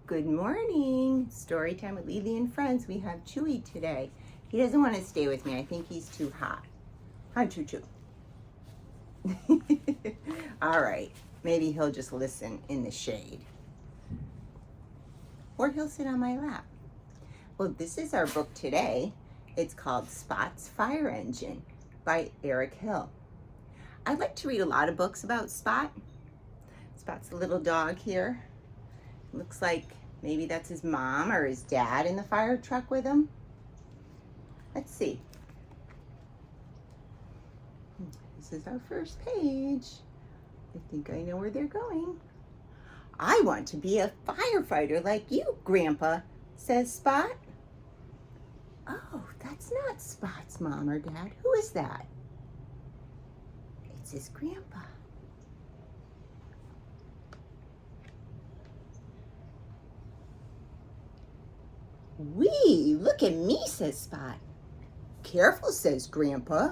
Good morning. Story time with LeeLee and friends. We have Chewy today. He doesn't want to stay with me. I think he's too hot. Hi, Choo Choo. All right. Maybe he'll just listen in the shade. Or he'll sit on my lap. Well, this is our book today. It's called Spot's Fire Engine by Eric Hill. I like to read a lot of books about Spot. Spot's the little dog here. Looks like maybe that's his mom or his dad in the fire truck with him. Let's see. This is our first page. I think I know where they're going. I want to be a firefighter like you, Grandpa, says Spot. Oh, that's not Spot's mom or dad. Who is that? It's his grandpa. Wee, look at me, says Spot. Careful, says Grandpa.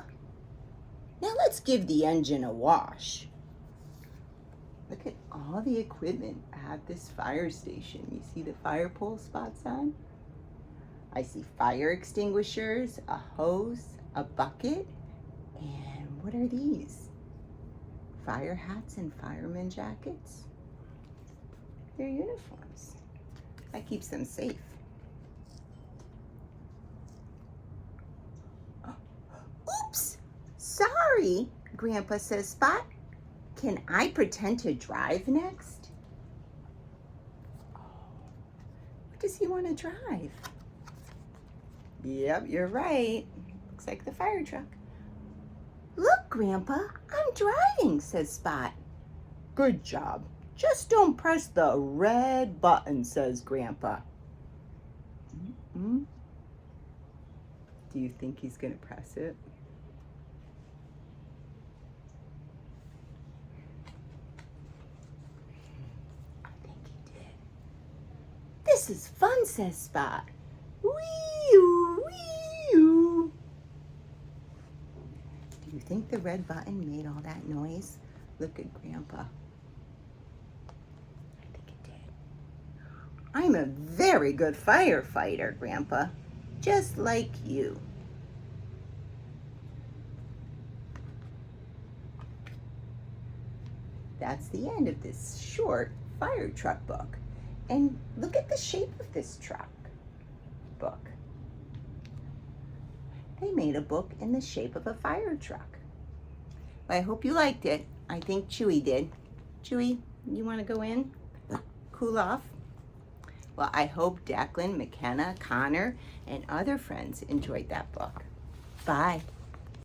Now let's give the engine a wash. Look at all the equipment at this fire station. You see the fire pole Spot's on? I see fire extinguishers, a hose, a bucket, and what are these? Fire hats and fireman jackets? They're uniforms. That keeps them safe. Oops! Sorry, Grandpa says Spot. Can I pretend to drive next? What does he want to drive? Yep, you're right. Looks like the fire truck. Look, Grandpa, I'm driving, says Spot. Good job. Just don't press the red button, says Grandpa. Do you think he's going to press it? I think he did. This is fun, says Spot. Wee-oo, wee-oo. Do you think the red button made all that noise? Look at Grandpa. I think it did. I'm a very good firefighter, Grandpa. Just like you. That's the end of this short fire truck book. And look at the shape of this truck book. They made a book in the shape of a fire truck. I hope you liked it. I think Chewy did. Chewy, you want to go in? Cool off? Well, I hope Declan, McKenna, Connor, and other friends enjoyed that book. Bye.